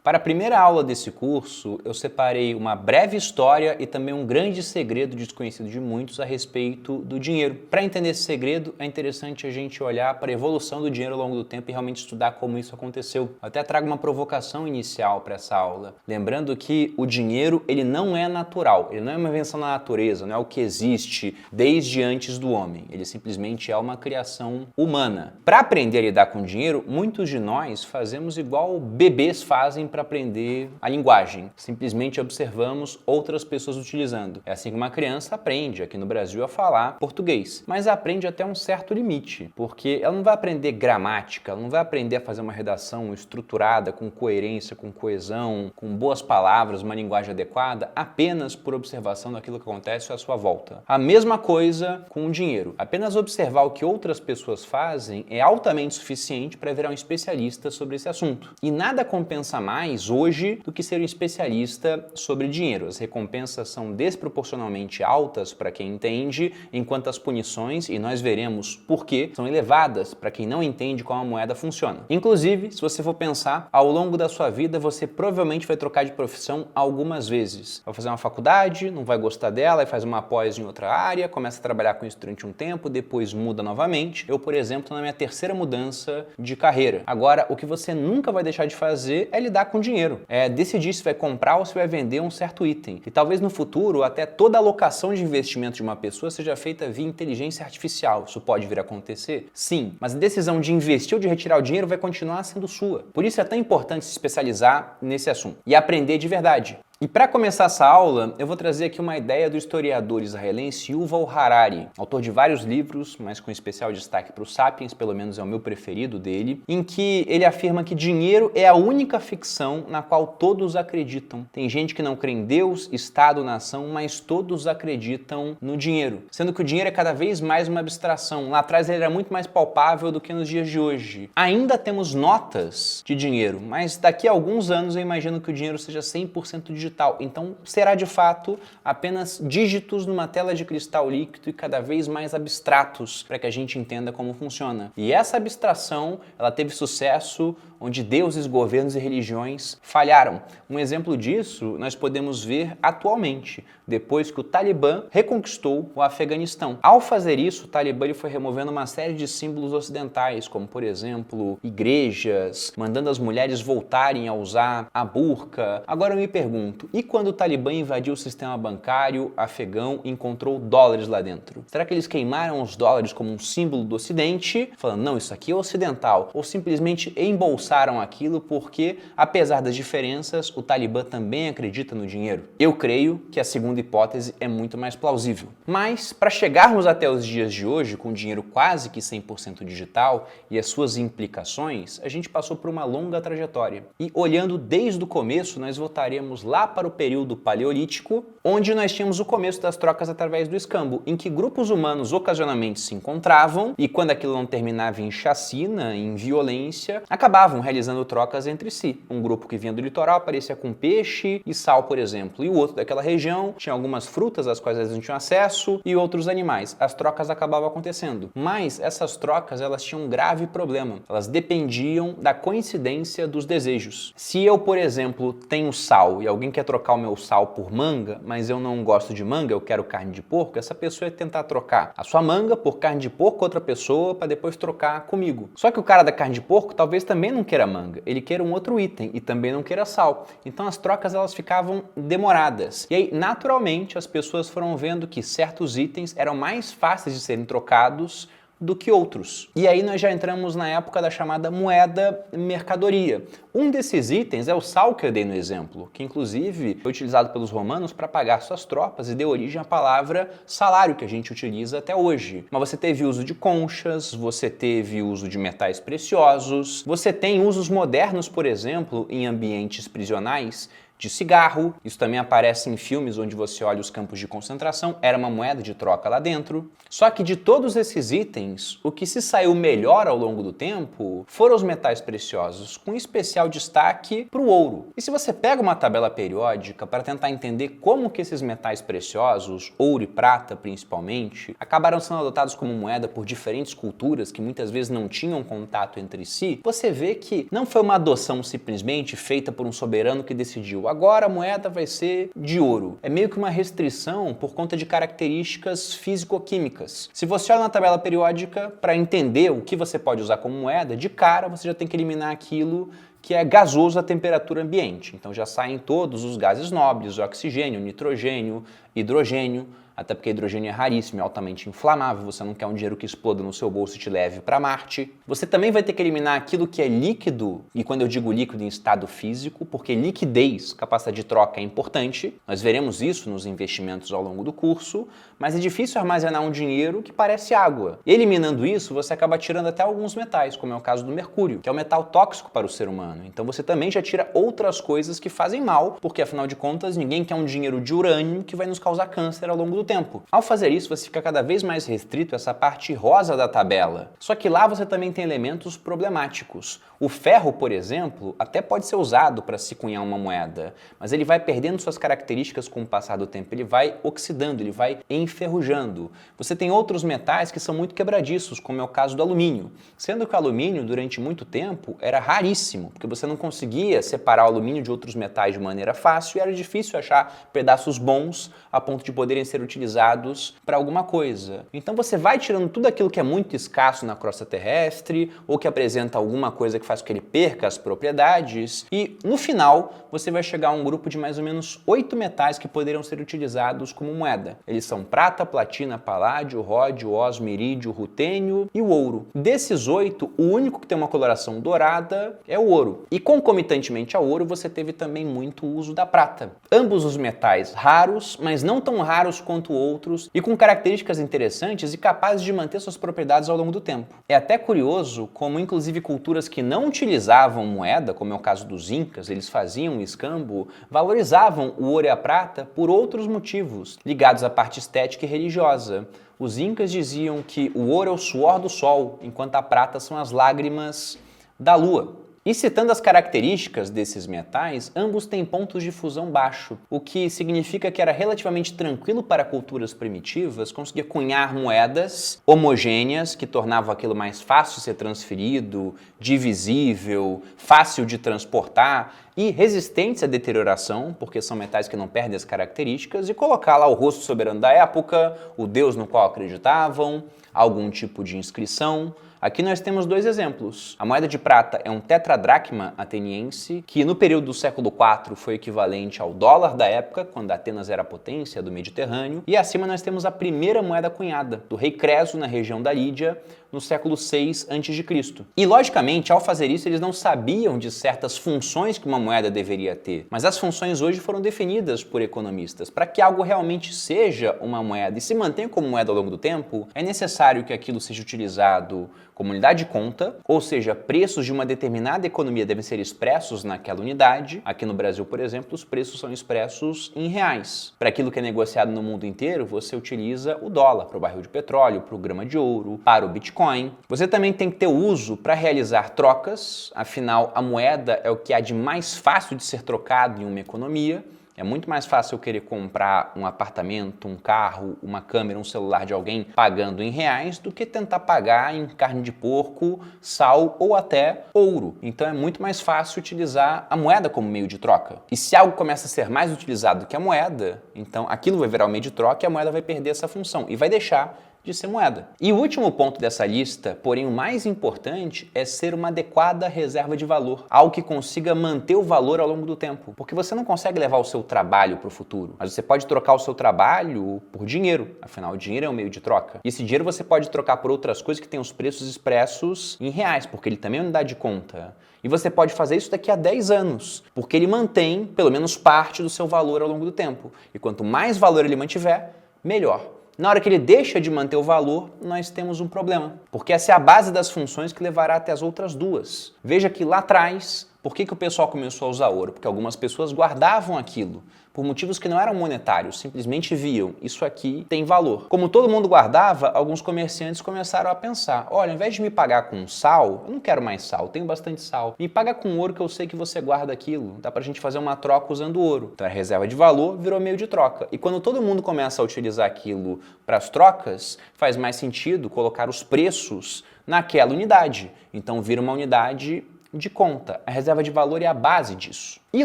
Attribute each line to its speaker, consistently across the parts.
Speaker 1: Para a primeira aula desse curso, eu separei uma breve história e também um grande segredo desconhecido de muitos a respeito do dinheiro. Para entender esse segredo, é interessante a gente olhar para a evolução do dinheiro ao longo do tempo e realmente estudar como isso aconteceu. Eu até trago uma provocação inicial para essa aula, lembrando que o dinheiro ele não é natural, ele não é uma invenção da natureza, não é o que existe desde antes do homem, ele simplesmente é uma criação humana. Para aprender a lidar com dinheiro, muitos de nós fazemos igual bebês fazem para aprender a linguagem. Simplesmente observamos outras pessoas utilizando. É assim que uma criança aprende aqui no Brasil a falar português, mas aprende até um certo limite, porque ela não vai aprender gramática, ela não vai aprender a fazer uma redação estruturada, com coerência, com coesão, com boas palavras, uma linguagem adequada, apenas por observação daquilo que acontece à sua volta. A mesma coisa com o dinheiro. Apenas observar o que outras pessoas fazem é altamente suficiente para virar um especialista sobre esse assunto. E nada compensa mais hoje do que ser um especialista sobre dinheiro. As recompensas são desproporcionalmente altas para quem entende, enquanto as punições, e nós veremos por quê, são elevadas para quem não entende como a moeda funciona. Inclusive, se você for pensar, ao longo da sua vida você provavelmente vai trocar de profissão algumas vezes. Vai fazer uma faculdade, não vai gostar dela, e faz uma pós em outra área, começa a trabalhar com isso durante um tempo, depois muda novamente. Eu, por exemplo, na minha terceira mudança de carreira. Agora, o que você nunca vai deixar de fazer é lidar com dinheiro. É decidir se vai comprar ou se vai vender um certo item. E talvez no futuro até toda a alocação de investimento de uma pessoa seja feita via inteligência artificial. Isso pode vir a acontecer? Sim, mas a decisão de investir ou de retirar o dinheiro vai continuar sendo sua. Por isso é tão importante se especializar nesse assunto e aprender de verdade. E para começar essa aula, eu vou trazer aqui uma ideia do historiador israelense Yuval Harari, autor de vários livros, mas com especial destaque para o Sapiens, pelo menos é o meu preferido dele, em que ele afirma que dinheiro é a única ficção na qual todos acreditam. Tem gente que não crê em Deus, Estado, nação, mas todos acreditam no dinheiro, sendo que o dinheiro é cada vez mais uma abstração. Lá atrás ele era muito mais palpável do que nos dias de hoje. Ainda temos notas de dinheiro, mas daqui a alguns anos eu imagino que o dinheiro seja 100% digital. Então será de fato apenas dígitos numa tela de cristal líquido e cada vez mais abstratos para que a gente entenda como funciona. E essa abstração, ela teve sucesso onde deuses, governos e religiões falharam. Um exemplo disso nós podemos ver atualmente, depois que o Talibã reconquistou o Afeganistão. Ao fazer isso, o Talibã ele foi removendo uma série de símbolos ocidentais, como por exemplo, igrejas, mandando as mulheres voltarem a usar a burca. Agora eu me pergunto, e quando o Talibã invadiu o sistema bancário afegão e encontrou dólares lá dentro? Será que eles queimaram os dólares como um símbolo do Ocidente, falando, não, isso aqui é ocidental, ou simplesmente embolsaram aquilo porque, apesar das diferenças, o Talibã também acredita no dinheiro? Eu creio que a segunda hipótese é muito mais plausível. Mas, para chegarmos até os dias de hoje, com dinheiro quase que 100% digital e as suas implicações, a gente passou por uma longa trajetória. E olhando desde o começo, nós voltaremos lá para o período paleolítico, onde nós tínhamos o começo das trocas através do escambo, em que grupos humanos ocasionalmente se encontravam e, quando aquilo não terminava em chacina, em violência, acabavam realizando trocas entre si. Um grupo que vinha do litoral aparecia com peixe e sal, por exemplo, e o outro daquela região tinha algumas frutas às quais eles não tinham acesso e outros animais. As trocas acabavam acontecendo. Mas essas trocas, elas tinham um grave problema. Elas dependiam da coincidência dos desejos. Se eu, por exemplo, tenho sal e alguém quer trocar o meu sal por manga, mas eu não gosto de manga, eu quero carne de porco, essa pessoa ia tentar trocar a sua manga por carne de porco com outra pessoa para depois trocar comigo. Só que o cara da carne de porco talvez também não queira manga, ele queira um outro item e também não queira sal. Então as trocas elas ficavam demoradas. E aí, naturalmente, as pessoas foram vendo que certos itens eram mais fáceis de serem trocados do que outros. E aí nós já entramos na época da chamada moeda mercadoria. Um desses itens é o sal que eu dei no exemplo, que inclusive foi utilizado pelos romanos para pagar suas tropas e deu origem à palavra salário, que a gente utiliza até hoje. Mas você teve uso de conchas, você teve uso de metais preciosos, você tem usos modernos, por exemplo, em ambientes prisionais, de cigarro. Isso também aparece em filmes onde você olha os campos de concentração, era uma moeda de troca lá dentro. Só que de todos esses itens, o que se saiu melhor ao longo do tempo foram os metais preciosos, com especial especial destaque para o ouro. E se você pega uma tabela periódica para tentar entender como que esses metais preciosos, ouro e prata principalmente, acabaram sendo adotados como moeda por diferentes culturas que muitas vezes não tinham contato entre si, você vê que não foi uma adoção simplesmente feita por um soberano que decidiu agora a moeda vai ser de ouro. É meio que uma restrição por conta de características físico-químicas. Se você olha na tabela periódica para entender o que você pode usar como moeda, de cara você já tem que eliminar aquilo que é gasoso à temperatura ambiente. Então já saem todos os gases nobres, oxigênio, nitrogênio, hidrogênio, até porque hidrogênio é raríssimo, é altamente inflamável, você não quer um dinheiro que exploda no seu bolso e te leve para Marte. Você também vai ter que eliminar aquilo que é líquido, e quando eu digo líquido em estado físico, porque liquidez, capacidade de troca é importante, nós veremos isso nos investimentos ao longo do curso, mas é difícil armazenar um dinheiro que parece água. E eliminando isso, você acaba tirando até alguns metais, como é o caso do mercúrio, que é um metal tóxico para o ser humano. Então você também já tira outras coisas que fazem mal, porque afinal de contas ninguém quer um dinheiro de urânio que vai nos causar câncer ao longo do tempo. Ao fazer isso, você fica cada vez mais restrito a essa parte rosa da tabela. Só que lá você também tem elementos problemáticos. O ferro, por exemplo, até pode ser usado para se cunhar uma moeda, mas ele vai perdendo suas características com o passar do tempo, ele vai oxidando, ele vai enferrujando. Você tem outros metais que são muito quebradiços, como é o caso do alumínio, sendo que o alumínio, durante muito tempo, era raríssimo, porque você não conseguia separar o alumínio de outros metais de maneira fácil e era difícil achar pedaços bons a ponto de poderem ser utilizados para alguma coisa. Então você vai tirando tudo aquilo que é muito escasso na crosta terrestre ou que apresenta alguma coisa que faz com que ele perca as propriedades e no final você vai chegar a um grupo de mais ou menos 8 metais que poderiam ser utilizados como moeda. Eles são prata, platina, paládio, ródio, osmo, irídio, rutênio e o ouro. Desses 8, o único que tem uma coloração dourada é o ouro. E concomitantemente ao ouro você teve também muito uso da prata. Ambos os metais raros, mas não tão raros quanto outros e com características interessantes e capazes de manter suas propriedades ao longo do tempo. É até curioso como inclusive culturas que não utilizavam moeda, como é o caso dos incas, eles faziam escambo, valorizavam o ouro e a prata por outros motivos, ligados à parte estética e religiosa. Os incas diziam que o ouro é o suor do sol, enquanto a prata são as lágrimas da lua. E citando as características desses metais, ambos têm pontos de fusão baixo, o que significa que era relativamente tranquilo para culturas primitivas conseguir cunhar moedas homogêneas, que tornavam aquilo mais fácil de ser transferido, divisível, fácil de transportar e resistentes à deterioração, porque são metais que não perdem as características, e colocar lá o rosto soberano da época, o deus no qual acreditavam, algum tipo de inscrição. Aqui nós temos dois exemplos. A moeda de prata é um tetradracma ateniense, que no período do século IV foi equivalente ao dólar da época, quando Atenas era a potência do Mediterrâneo. E acima nós temos a primeira moeda cunhada, do rei Creso, na região da Lídia, no século VI a.C. E, logicamente, ao fazer isso, eles não sabiam de certas funções que uma moeda deveria ter. Mas as funções hoje foram definidas por economistas. Para que algo realmente seja uma moeda e se mantenha como moeda ao longo do tempo, é necessário que aquilo seja utilizado como unidade de conta, ou seja, preços de uma determinada economia devem ser expressos naquela unidade. Aqui no Brasil, por exemplo, os preços são expressos em reais. Para aquilo que é negociado no mundo inteiro, você utiliza o dólar para o barril de petróleo, para o grama de ouro, para o Bitcoin. Você também tem que ter uso para realizar trocas, afinal a moeda é o que há de mais fácil de ser trocado em uma economia. É muito mais fácil eu querer comprar um apartamento, um carro, uma câmera, um celular de alguém pagando em reais do que tentar pagar em carne de porco, sal ou até ouro. Então é muito mais fácil utilizar a moeda como meio de troca. E se algo começa a ser mais utilizado que a moeda, então aquilo vai virar o meio de troca e a moeda vai perder essa função e vai deixar de ser moeda. E o último ponto dessa lista, porém o mais importante, é ser uma adequada reserva de valor, algo que consiga manter o valor ao longo do tempo, porque você não consegue levar o seu trabalho para o futuro, mas você pode trocar o seu trabalho por dinheiro, afinal o dinheiro é um meio de troca. E esse dinheiro você pode trocar por outras coisas que têm os preços expressos em reais, porque ele também é unidade de conta. E você pode fazer isso daqui a 10 anos, porque ele mantém pelo menos parte do seu valor ao longo do tempo. E quanto mais valor ele mantiver, melhor. Na hora que ele deixa de manter o valor, nós temos um problema, porque essa é a base das funções que levará até as outras duas. Veja que lá atrás, Por que o pessoal começou a usar ouro? Porque algumas pessoas guardavam aquilo por motivos que não eram monetários, simplesmente viam, isso aqui tem valor. Como todo mundo guardava, alguns comerciantes começaram a pensar, olha, ao invés de me pagar com sal, eu não quero mais sal, tenho bastante sal, me paga com ouro que eu sei que você guarda aquilo, dá pra gente fazer uma troca usando ouro. Então a reserva de valor virou meio de troca. E quando todo mundo começa a utilizar aquilo para as trocas, faz mais sentido colocar os preços naquela unidade. Então vira uma unidade de conta. A reserva de valor é a base disso. E,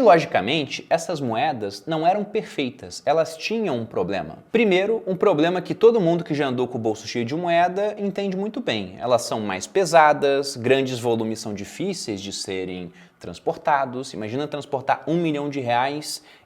Speaker 1: logicamente, essas moedas não eram perfeitas, elas tinham um problema. Primeiro, um problema que todo mundo que já andou com o bolso cheio de moeda entende muito bem. Elas são mais pesadas, grandes volumes são difíceis de serem transportados. Imagina transportar R$1 milhão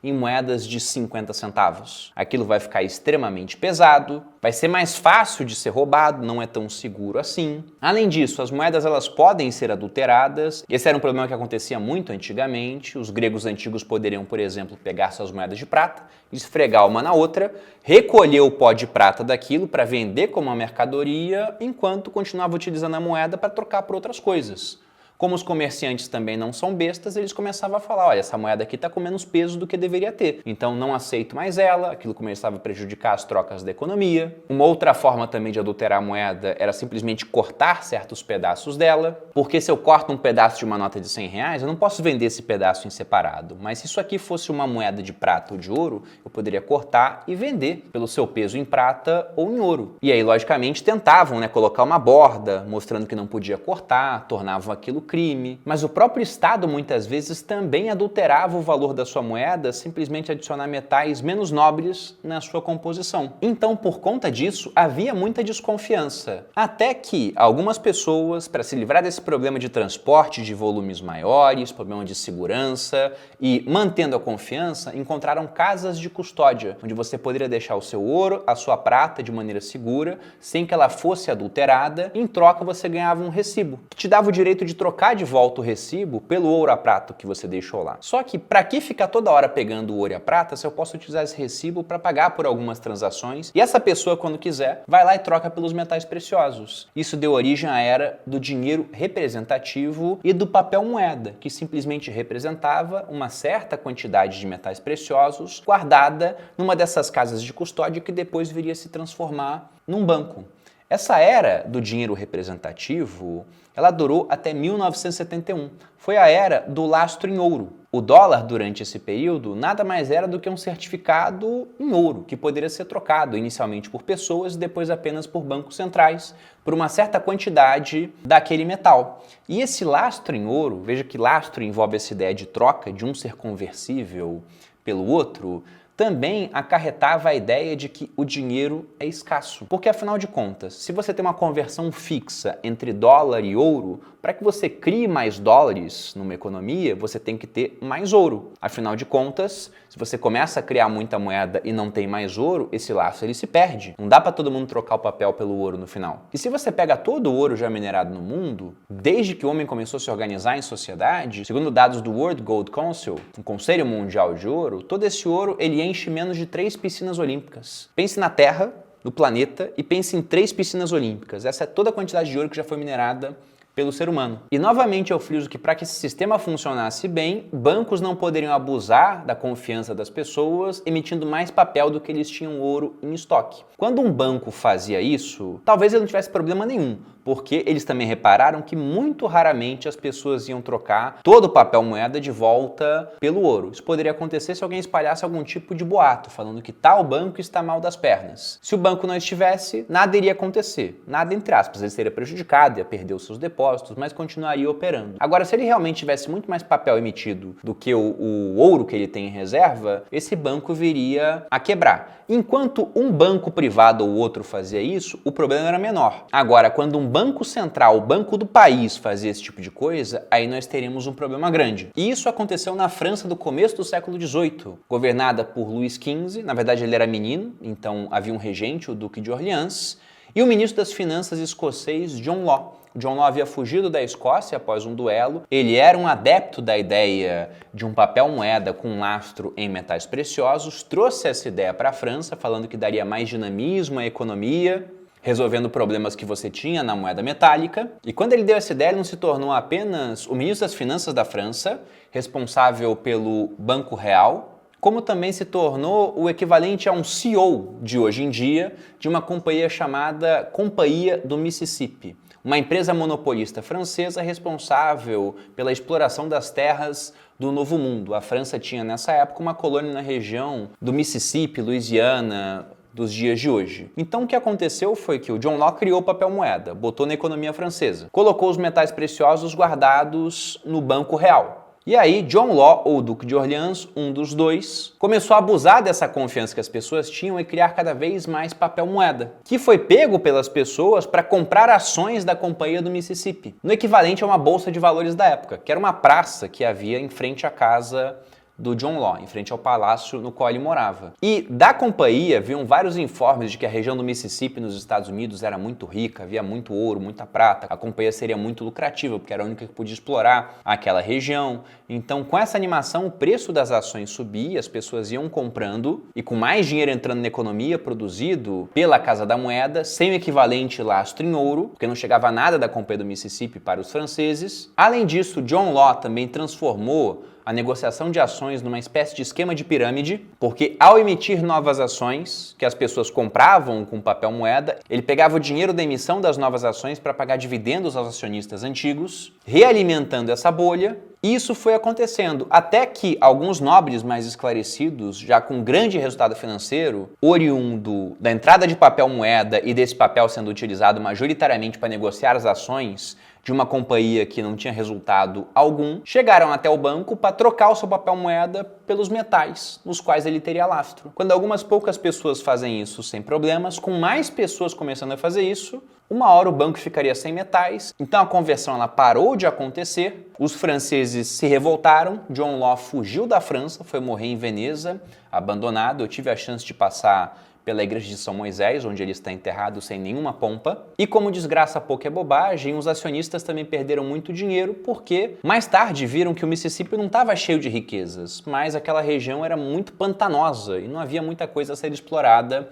Speaker 1: em moedas de 50 centavos. Aquilo vai ficar extremamente pesado, vai ser mais fácil de ser roubado, não é tão seguro assim. Além disso, as moedas elas podem ser adulteradas. Esse era um problema que acontecia muito antigamente. Os gregos antigos poderiam, por exemplo, pegar suas moedas de prata, esfregar uma na outra, recolher o pó de prata daquilo para vender como uma mercadoria, enquanto continuava utilizando a moeda para trocar por outras coisas. Como os comerciantes também não são bestas, eles começavam a falar, olha, essa moeda aqui está com menos peso do que deveria ter, então não aceito mais ela, aquilo começava a prejudicar as trocas da economia. Uma outra forma também de adulterar a moeda era simplesmente cortar certos pedaços dela, porque se eu corto um pedaço de uma nota de R$100, eu não posso vender esse pedaço em separado, mas se isso aqui fosse uma moeda de prata ou de ouro, eu poderia cortar e vender pelo seu peso em prata ou em ouro. E aí, logicamente, tentavam, colocar uma borda, mostrando que não podia cortar, tornavam aquilo crime, mas o próprio Estado muitas vezes também adulterava o valor da sua moeda, simplesmente adicionar metais menos nobres na sua composição. Então, por conta disso, havia muita desconfiança. Até que algumas pessoas, para se livrar desse problema de transporte de volumes maiores, problema de segurança e mantendo a confiança, encontraram casas de custódia, onde você poderia deixar o seu ouro, a sua prata de maneira segura, sem que ela fosse adulterada. Em troca, você ganhava um recibo, que te dava o direito de trocar de volta o recibo pelo ouro a prata que você deixou lá. Só que para que ficar toda hora pegando o ouro e a prata se eu posso utilizar esse recibo para pagar por algumas transações e essa pessoa, quando quiser, vai lá e troca pelos metais preciosos. Isso deu origem à era do dinheiro representativo e do papel moeda, que simplesmente representava uma certa quantidade de metais preciosos guardada numa dessas casas de custódia que depois viria a se transformar num banco. Essa era do dinheiro representativo, ela durou até 1971. Foi a era do lastro em ouro. O dólar, durante esse período, nada mais era do que um certificado em ouro, que poderia ser trocado inicialmente por pessoas e depois apenas por bancos centrais, por uma certa quantidade daquele metal. E esse lastro em ouro, veja que lastro envolve essa ideia de troca, de um ser conversível pelo outro, também acarretava a ideia de que o dinheiro é escasso. Porque, afinal de contas, se você tem uma conversão fixa entre dólar e ouro, para que você crie mais dólares numa economia, você tem que ter mais ouro. Afinal de contas, se você começa a criar muita moeda e não tem mais ouro, esse laço ele se perde. Não dá para todo mundo trocar o papel pelo ouro no final. E se você pega todo o ouro já minerado no mundo, desde que o homem começou a se organizar em sociedade, segundo dados do World Gold Council, um Conselho Mundial de Ouro, todo esse ouro ele enche menos de 3 piscinas olímpicas. Pense na Terra, no planeta, e pense em 3 piscinas olímpicas. Essa é toda a quantidade de ouro que já foi minerada pelo ser humano. E novamente eu friso que para que esse sistema funcionasse bem, bancos não poderiam abusar da confiança das pessoas, emitindo mais papel do que eles tinham ouro em estoque. Quando um banco fazia isso, talvez ele não tivesse problema nenhum, porque eles também repararam que muito raramente as pessoas iam trocar todo o papel moeda de volta pelo ouro. Isso poderia acontecer se alguém espalhasse algum tipo de boato, falando que tal banco está mal das pernas. Se o banco não estivesse, nada iria acontecer. Nada entre aspas, ele seria prejudicado, ia perder os seus depósitos, mas continuaria operando. Agora, se ele realmente tivesse muito mais papel emitido do que o ouro que ele tem em reserva, esse banco viria a quebrar. Enquanto um banco privado ou outro fazia isso, o problema era menor. Agora, quando um banco central, o banco do país, fazia esse tipo de coisa, aí nós teríamos um problema grande. E isso aconteceu na França do começo do século XVIII, governada por Luís XV. Na verdade, ele era menino, então havia um regente, o Duque de Orleans, e o ministro das Finanças escocês, John Law. John Law havia fugido da Escócia após um duelo. Ele era um adepto da ideia de um papel moeda com um lastro em metais preciosos, trouxe essa ideia para a França, falando que daria mais dinamismo à economia. resolvendo problemas que você tinha na moeda metálica. E quando ele deu essa ideia, ele não se tornou apenas o ministro das Finanças da França, responsável pelo Banco Real, como também se tornou o equivalente a um CEO de hoje em dia de uma companhia chamada Companhia do Mississippi, uma empresa monopolista francesa responsável pela exploração das terras do Novo Mundo. A França tinha nessa época uma colônia na região do Mississippi, Louisiana, dos dias de hoje. Então o que aconteceu foi que o John Law criou o papel moeda, botou na economia francesa, colocou os metais preciosos guardados no Banco Real. E aí, John Law, ou Duque de Orleans, um dos dois, começou a abusar dessa confiança que as pessoas tinham e criar cada vez mais papel moeda, que foi pego pelas pessoas para comprar ações da Companhia do Mississippi, no equivalente a uma bolsa de valores da época, que era uma praça que havia em frente à casa do John Law, em frente ao palácio no qual ele morava. E da companhia viam vários informes de que a região do Mississippi nos Estados Unidos era muito rica, havia muito ouro, muita prata, a companhia seria muito lucrativa porque era a única que podia explorar aquela região. Então, com essa animação, o preço das ações subia, as pessoas iam comprando e com mais dinheiro entrando na economia produzido pela Casa da Moeda, sem o equivalente lastro em ouro, porque não chegava nada da Companhia do Mississippi para os franceses. Além disso, John Law também transformou a negociação de ações numa espécie de esquema de pirâmide, porque ao emitir novas ações, que as pessoas compravam com papel moeda, ele pegava o dinheiro da emissão das novas ações para pagar dividendos aos acionistas antigos, realimentando essa bolha. E isso foi acontecendo até que alguns nobres mais esclarecidos, já com grande resultado financeiro, oriundo da entrada de papel moeda e desse papel sendo utilizado majoritariamente para negociar as ações de uma companhia que não tinha resultado algum, chegaram até o banco para trocar o seu papel moeda pelos metais, nos quais ele teria lastro. Quando algumas poucas pessoas fazem isso sem problemas, com mais pessoas começando a fazer isso, uma hora o banco ficaria sem metais, então a conversão ela parou de acontecer, os franceses se revoltaram, John Law fugiu da França, foi morrer em Veneza, abandonado. Eu tive a chance de passar pela igreja de São Moisés, onde ele está enterrado sem nenhuma pompa. E como desgraça pouco é bobagem, os acionistas também perderam muito dinheiro porque mais tarde viram que o Mississippi não estava cheio de riquezas, mas aquela região era muito pantanosa e não havia muita coisa a ser explorada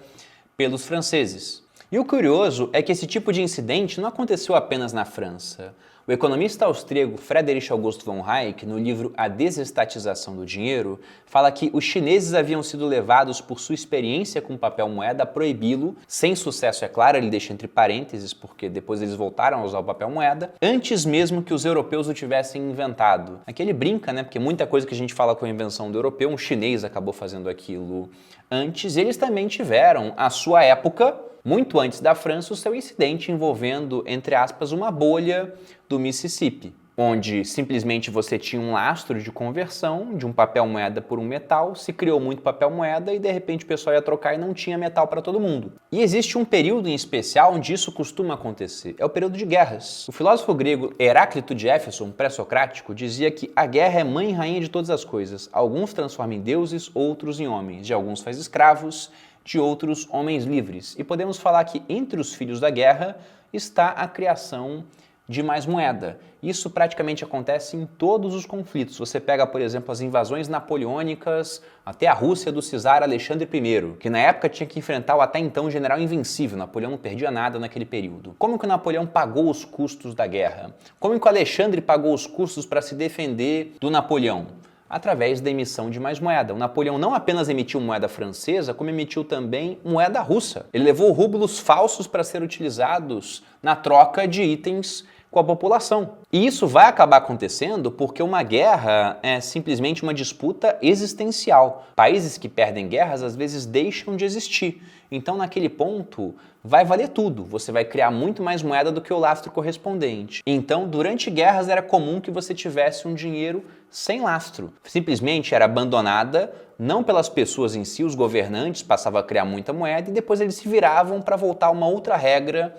Speaker 1: pelos franceses. E o curioso é que esse tipo de incidente não aconteceu apenas na França. O economista austríaco Friedrich August von Hayek, no livro A Desestatização do Dinheiro, fala que os chineses haviam sido levados por sua experiência com papel moeda a proibi-lo, sem sucesso é claro, ele deixa entre parênteses, porque depois eles voltaram a usar o papel moeda, antes mesmo que os europeus o tivessem inventado. Aqui ele brinca, né, porque muita coisa que a gente fala com a invenção do europeu, um chinês acabou fazendo aquilo antes, e eles também tiveram, à sua época, muito antes da França, o seu incidente envolvendo, entre aspas, uma bolha do Mississippi, onde simplesmente você tinha um lastro de conversão de um papel moeda por um metal, se criou muito papel moeda e de repente o pessoal ia trocar e não tinha metal para todo mundo. E existe um período em especial onde isso costuma acontecer, é o período de guerras. O filósofo grego Heráclito de Éfeso, um pré-socrático, dizia que a guerra é mãe e rainha de todas as coisas. Alguns transforma em deuses, outros em homens, de alguns faz escravos, de outros homens livres. E podemos falar que entre os filhos da guerra está a criação de mais moeda. Isso praticamente acontece em todos os conflitos. Você pega, por exemplo, as invasões napoleônicas até a Rússia do czar Alexandre I, que na época tinha que enfrentar o até então general invencível. Napoleão não perdia nada naquele período. Como que o Napoleão pagou os custos da guerra? Como que o Alexandre pagou os custos para se defender do Napoleão? Através da emissão de mais moeda. O Napoleão não apenas emitiu moeda francesa, como emitiu também moeda russa. Ele levou rublos falsos para ser utilizados na troca de itens com a população. E isso vai acabar acontecendo porque uma guerra é simplesmente uma disputa existencial. Países que perdem guerras às vezes deixam de existir. Então, naquele ponto, vai valer tudo. Você vai criar muito mais moeda do que o lastro correspondente. Então, durante guerras era comum que você tivesse um dinheiro sem lastro. Simplesmente era abandonada, não pelas pessoas em si, os governantes passavam a criar muita moeda e depois eles se viravam para voltar a uma outra regra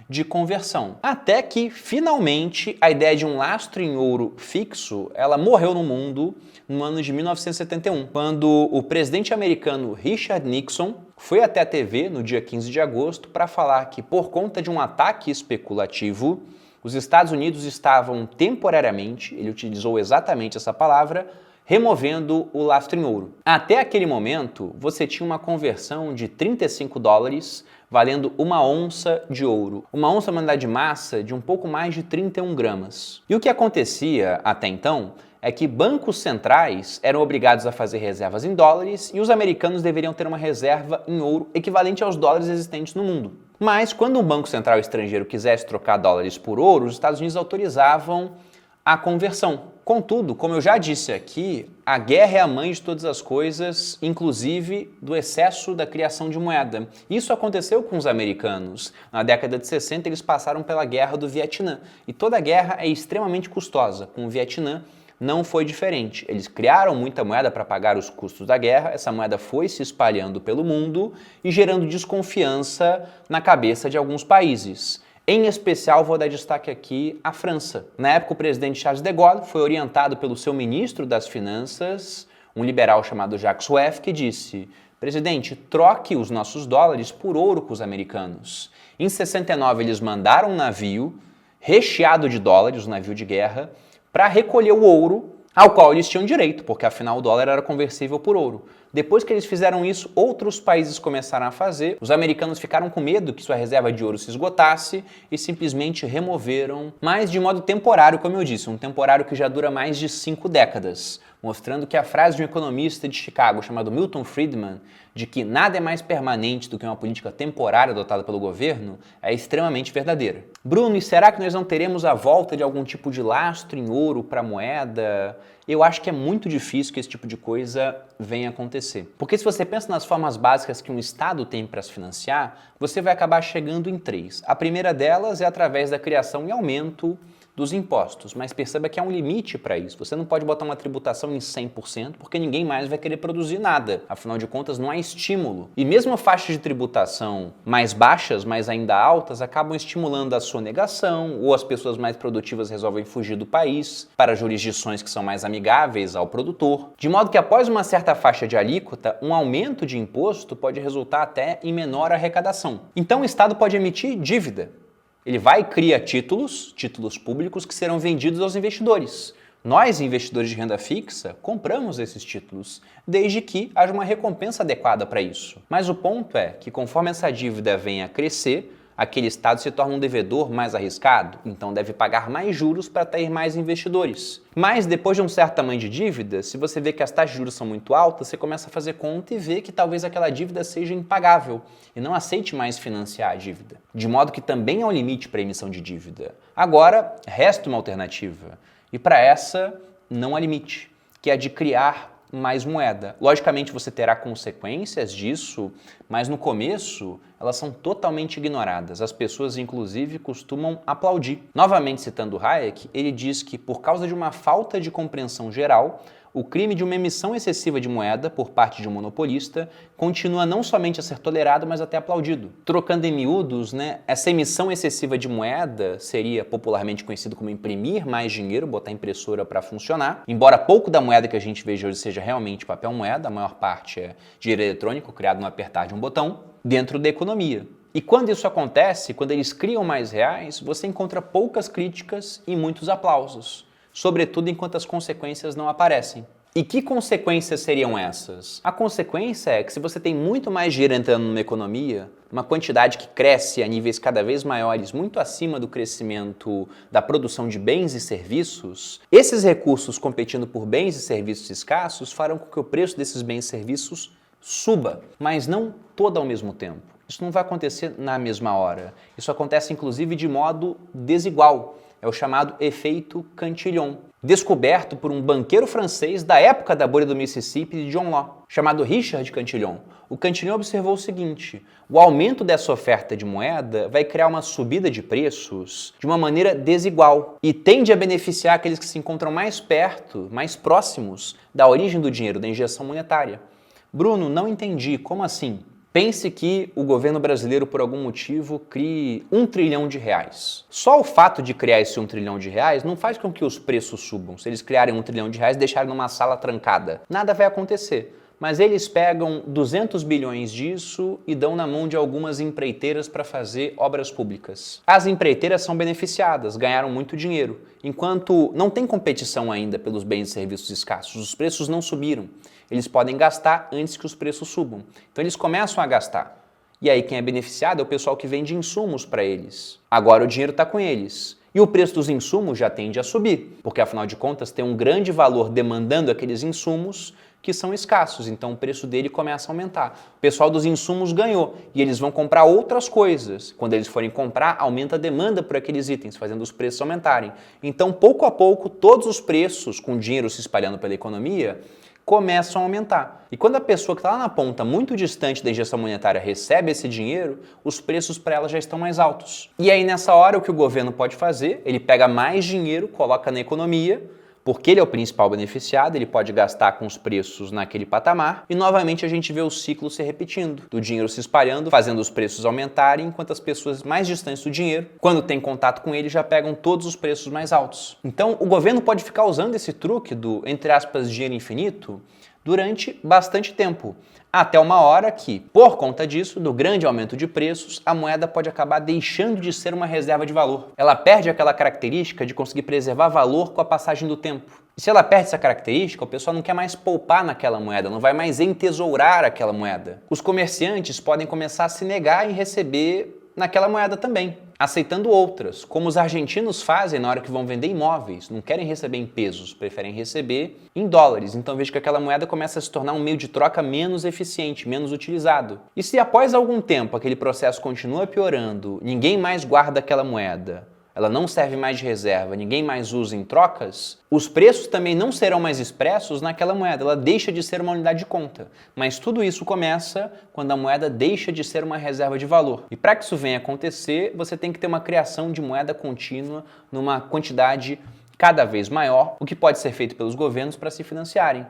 Speaker 1: de conversão. Até que, finalmente, a ideia de um lastro em ouro fixo, ela morreu no mundo no ano de 1971, quando o presidente americano Richard Nixon foi até a TV no dia 15 de agosto para falar que, por conta de um ataque especulativo, os Estados Unidos estavam temporariamente, ele utilizou exatamente essa palavra, removendo o lastro em ouro. Até aquele momento, você tinha uma conversão de 35 dólares valendo uma onça de ouro. Uma onça é uma unidade de massa de um pouco mais de 31 gramas. E o que acontecia até então é que bancos centrais eram obrigados a fazer reservas em dólares e os americanos deveriam ter uma reserva em ouro equivalente aos dólares existentes no mundo. Mas quando um banco central estrangeiro quisesse trocar dólares por ouro, os Estados Unidos autorizavam a conversão. Contudo, como eu já disse aqui, a guerra é a mãe de todas as coisas, inclusive do excesso da criação de moeda. Isso aconteceu com os americanos. Na década de 60, eles passaram pela guerra do Vietnã. E toda guerra é extremamente custosa. Com o Vietnã, não foi diferente. Eles criaram muita moeda para pagar os custos da guerra, essa moeda foi se espalhando pelo mundo e gerando desconfiança na cabeça de alguns países. Em especial, vou dar destaque aqui à França. Na época, o presidente Charles de Gaulle foi orientado pelo seu ministro das Finanças, um liberal chamado Jacques Rueff, que disse: presidente, troque os nossos dólares por ouro com os americanos. Em 69, eles mandaram um navio recheado de dólares, um navio de guerra, para recolher o ouro ao qual eles tinham direito, porque afinal o dólar era conversível por ouro. Depois que eles fizeram isso, outros países começaram a fazer. Os americanos ficaram com medo que sua reserva de ouro se esgotasse e simplesmente removeram, mas de modo temporário, como eu disse, um temporário que já dura mais de 5 décadas, mostrando que a frase de um economista de Chicago chamado Milton Friedman, de que nada é mais permanente do que uma política temporária adotada pelo governo, é extremamente verdadeira. Bruno, e será que nós não teremos a volta de algum tipo de lastro em ouro para a moeda? Eu acho que é muito difícil que esse tipo de coisa venha acontecer. Porque se você pensa nas formas básicas que um Estado tem para se financiar, você vai acabar chegando em 3. A primeira delas é através da criação e aumento dos impostos, mas perceba que há um limite para isso. Você não pode botar uma tributação em 100%, porque ninguém mais vai querer produzir nada. Afinal de contas, não há estímulo. E mesmo faixas de tributação mais baixas, mas ainda altas, acabam estimulando a sonegação, ou as pessoas mais produtivas resolvem fugir do país para jurisdições que são mais amigáveis ao produtor. De modo que após uma certa faixa de alíquota, um aumento de imposto pode resultar até em menor arrecadação. Então o Estado pode emitir dívida. Ele vai e cria títulos públicos que serão vendidos aos investidores. Nós, investidores de renda fixa, compramos esses títulos, desde que haja uma recompensa adequada para isso. Mas o ponto é que conforme essa dívida venha a crescer, aquele Estado se torna um devedor mais arriscado, então deve pagar mais juros para atrair mais investidores. Mas depois de um certo tamanho de dívida, se você vê que as taxas de juros são muito altas, você começa a fazer conta e vê que talvez aquela dívida seja impagável e não aceite mais financiar a dívida. De modo que também há um limite para a emissão de dívida. Agora, resta uma alternativa. E para essa, não há limite, que é a de criar mais moeda. Logicamente você terá consequências disso, mas no começo elas são totalmente ignoradas. As pessoas, inclusive, costumam aplaudir. Novamente citando Hayek, ele diz que por causa de uma falta de compreensão geral, o crime de uma emissão excessiva de moeda por parte de um monopolista continua não somente a ser tolerado, mas até aplaudido. Trocando em miúdos, essa emissão excessiva de moeda seria popularmente conhecido como imprimir mais dinheiro, botar a impressora para funcionar. Embora pouco da moeda que a gente veja hoje seja realmente papel moeda, a maior parte é dinheiro eletrônico criado no apertar de um botão, dentro da economia. E quando isso acontece, quando eles criam mais reais, você encontra poucas críticas e muitos aplausos. Sobretudo enquanto as consequências não aparecem. E que consequências seriam essas? A consequência é que se você tem muito mais dinheiro entrando numa economia, uma quantidade que cresce a níveis cada vez maiores, muito acima do crescimento da produção de bens e serviços, esses recursos competindo por bens e serviços escassos farão com que o preço desses bens e serviços suba, mas não todo ao mesmo tempo. Isso não vai acontecer na mesma hora. Isso acontece inclusive de modo desigual. É o chamado efeito Cantillon, descoberto por um banqueiro francês da época da bolha do Mississippi de John Law, chamado Richard Cantillon. O Cantillon observou o seguinte: o aumento dessa oferta de moeda vai criar uma subida de preços de uma maneira desigual e tende a beneficiar aqueles que se encontram mais perto, mais próximos da origem do dinheiro, da injeção monetária. Bruno, não entendi, como assim? Pense que o governo brasileiro, por algum motivo, crie R$1 trilhão. Só o fato de criar esse R$1 trilhão não faz com que os preços subam. Se eles criarem R$1 trilhão e deixarem numa sala trancada, nada vai acontecer. mas eles pegam 200 bilhões disso e dão na mão de algumas empreiteiras para fazer obras públicas. As empreiteiras são beneficiadas, ganharam muito dinheiro, enquanto não tem competição ainda pelos bens e serviços escassos, os preços não subiram. Eles podem gastar antes que os preços subam. Então eles começam a gastar. E aí quem é beneficiado é o pessoal que vende insumos para eles. Agora o dinheiro está com eles. E o preço dos insumos já tende a subir, porque afinal de contas tem um grande valor demandando aqueles insumos que são escassos, então o preço dele começa a aumentar. O pessoal dos insumos ganhou e eles vão comprar outras coisas. Quando eles forem comprar, aumenta a demanda por aqueles itens, fazendo os preços aumentarem. Então, pouco a pouco, todos os preços, com dinheiro se espalhando pela economia, começam a aumentar. E quando a pessoa que está lá na ponta, muito distante da injeção monetária, recebe esse dinheiro, os preços para ela já estão mais altos. E aí, nessa hora, o que o governo pode fazer? Ele pega mais dinheiro, coloca na economia, porque ele é o principal beneficiado, ele pode gastar com os preços naquele patamar, e novamente a gente vê o ciclo se repetindo, do dinheiro se espalhando, fazendo os preços aumentarem, enquanto as pessoas mais distantes do dinheiro, quando tem contato com ele, já pegam todos os preços mais altos. Então, o governo pode ficar usando esse truque do, entre aspas, dinheiro infinito, durante bastante tempo, até uma hora que, por conta disso, do grande aumento de preços, a moeda pode acabar deixando de ser uma reserva de valor. Ela perde aquela característica de conseguir preservar valor com a passagem do tempo. E se ela perde essa característica, o pessoal não quer mais poupar naquela moeda, não vai mais entesourar aquela moeda. Os comerciantes podem começar a se negar em receber naquela moeda também, aceitando outras, como os argentinos fazem na hora que vão vender imóveis, não querem receber em pesos, preferem receber em dólares. Então veja que aquela moeda começa a se tornar um meio de troca menos eficiente, menos utilizado. E se após algum tempo aquele processo continua piorando, ninguém mais guarda aquela moeda, ela não serve mais de reserva, ninguém mais usa em trocas, os preços também não serão mais expressos naquela moeda, ela deixa de ser uma unidade de conta. Mas tudo isso começa quando a moeda deixa de ser uma reserva de valor. E para que isso venha a acontecer, você tem que ter uma criação de moeda contínua numa quantidade cada vez maior, o que pode ser feito pelos governos para se financiarem.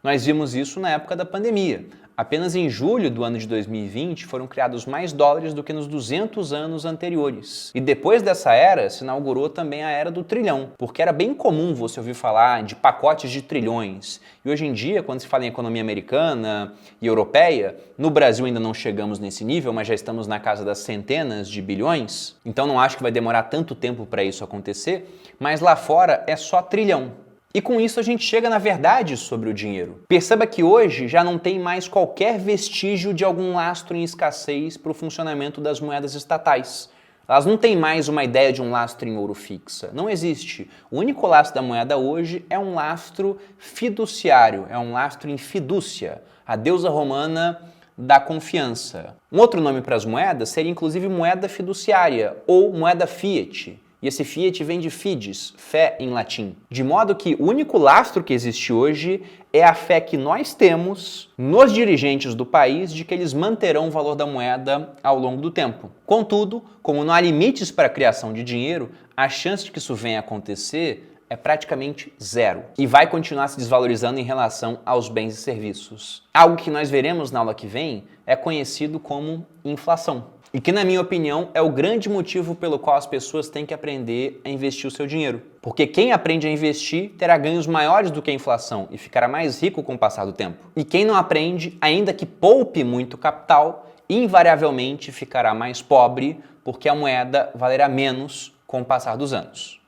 Speaker 1: Nós vimos isso na época da pandemia. Apenas em julho do ano de 2020 foram criados mais dólares do que nos 200 anos anteriores. E depois dessa era, se inaugurou também a era do trilhão, porque era bem comum você ouvir falar de pacotes de trilhões. E hoje em dia, quando se fala em economia americana e europeia, no Brasil ainda não chegamos nesse nível, mas já estamos na casa das centenas de bilhões. Então não acho que vai demorar tanto tempo para isso acontecer, mas lá fora é só trilhão. E com isso a gente chega na verdade sobre o dinheiro. Perceba que hoje já não tem mais qualquer vestígio de algum lastro em escassez para o funcionamento das moedas estatais. Elas não têm mais uma ideia de um lastro em ouro fixa. Não existe. O único lastro da moeda hoje é um lastro fiduciário, é um lastro em fidúcia, a deusa romana da confiança. Um outro nome para as moedas seria inclusive moeda fiduciária ou moeda fiat. E esse fiat vem de fides, fé em latim. De modo que o único lastro que existe hoje é a fé que nós temos nos dirigentes do país de que eles manterão o valor da moeda ao longo do tempo. Contudo, como não há limites para a criação de dinheiro, a chance de que isso venha a acontecer é praticamente zero e vai continuar se desvalorizando em relação aos bens e serviços. Algo que nós veremos na aula que vem é conhecido como inflação. E que, na minha opinião, é o grande motivo pelo qual as pessoas têm que aprender a investir o seu dinheiro. Porque quem aprende a investir terá ganhos maiores do que a inflação e ficará mais rico com o passar do tempo. E quem não aprende, ainda que poupe muito capital, invariavelmente ficará mais pobre porque a moeda valerá menos com o passar dos anos.